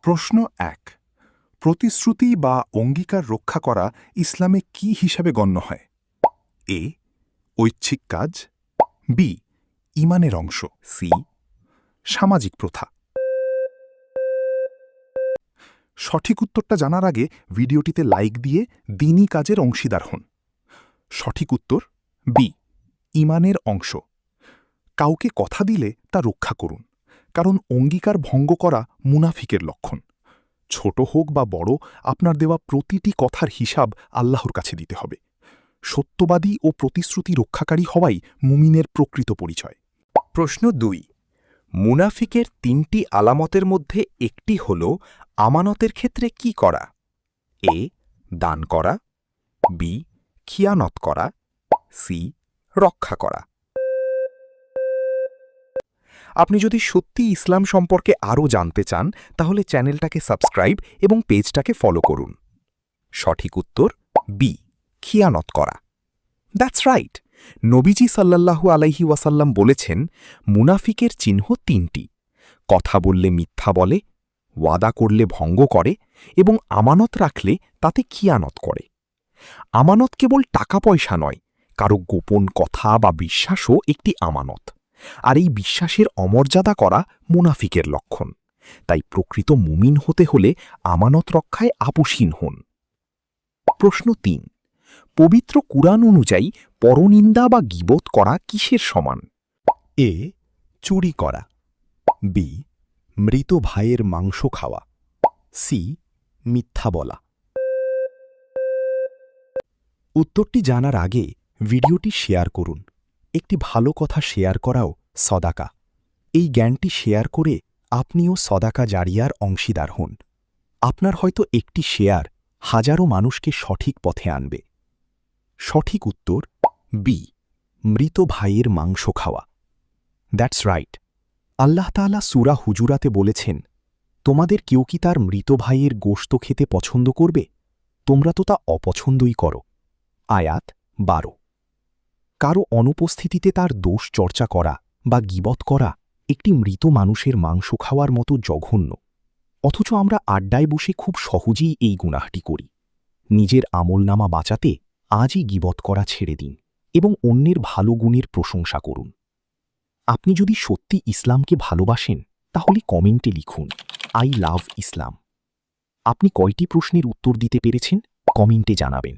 প্রশ্ন ১। প্রতিশ্রুতি বা অঙ্গীকার রক্ষা করা ইসলামে কি হিসাবে গণ্য হয়? এ, ঐচ্ছিক কাজ, বি, ঈমানের অংশ, সি, সামাজিক প্রথা। সঠিক উত্তরটা জানার আগে ভিডিওটিতে লাইক দিয়ে দ্বীনি কাজের অংশীদার হন। সঠিক উত্তর বি, ঈমানের অংশ। কাউকে কথা দিলে তা রক্ষা করুন, কারণ অঙ্গীকার ভঙ্গ করা মুনাফিকের লক্ষণ। ছোট হোক বা বড়, আপনার দেওয়া প্রতিটি কথার হিসাব আল্লাহর কাছে দিতে হবে। সত্যবাদী ও প্রতিশ্রুতি রক্ষাকারী হওয়াই মুমিনের প্রকৃত পরিচয়। প্রশ্ন ২। মুনাফিকের ৩টি আলামতের মধ্যে একটি হল আমানতের ক্ষেত্রে কি করা? এ, দান করা, বি, খিয়ানত করা, সি, রক্ষা করা। আপনি যদি সত্যি ইসলাম সম্পর্কে আরও জানতে চান তাহলে চ্যানেলটাকে সাবস্ক্রাইব এবং পেজটাকে ফলো করুন। সঠিক উত্তর বি, খিয়ানত করা। That's right. নবীজি সাল্লাল্লাহু আলাইহি ওয়াসাল্লাম বলেছেন, মুনাফিকের চিহ্ন ৩টি: কথা বললে মিথ্যা বলে, ওয়াদা করলে ভঙ্গ করে এবং আমানত রাখলে তাতে খিয়ানত করে। আমানত কেবল টাকা পয়সা নয়, কারো গোপন কথা বা বিশ্বাসও একটি আমানত। আর এই বিশ্বাসের অমর্যাদা করা মুনাফিকের লক্ষণ। তাই প্রকৃত মুমিন হতে হলে আমানত রক্ষায় আপোষহীন হন। প্রশ্ন ৩। পবিত্র কুরআন অনুযায়ী পরনিন্দা বা গীবত করা কিসের সমান? এ, চুরি করা, বি, মৃত ভাইয়ের মাংস খাওয়া, সি, মিথ্যা বলা। উত্তরটি জানার আগে ভিডিওটি শেয়ার করুন। একটি ভালো কথা শেয়ার করাও সদাকা। এই জ্ঞানটি শেয়ার করে আপনিও সদাকা জারিয়ার অংশীদার হন। আপনার হয়তো একটি শেয়ার হাজারো মানুষকে সঠিক পথে আনবে। সঠিক উত্তর বি, মৃত ভাইয়ের মাংস খাওয়া। That's right. আল্লাহ তাআলা সূরা হুজুরাতে বলেছেন, তোমাদের কেউ কি তার মৃত ভাইয়ের গোশত খেতে পছন্দ করবে? তোমরা তো তা অপছন্দই করো। আয়াত 12। কারো অনুপস্থিতিতে তার দোষ চর্চা করা বা গীবত করা একটি মৃত মানুষের মাংস খাওয়ার মতো জঘন্য। অথচ আমরা আড্ডায় বসে খুব সহজেই এই গুনাহটি করি। নিজের আমলনামা বাঁচাতে আজই গীবত করা ছেড়ে দিন এবং অন্যের ভালো গুণের প্রশংসা করুন। আপনি যদি সত্যি ইসলামকে ভালোবাসেন তাহলে কমেন্টে লিখুন, আই লাভ ইসলাম। আপনি কয়টি প্রশ্নের উত্তর দিতে পেরেছেন কমেন্টে জানাবেন।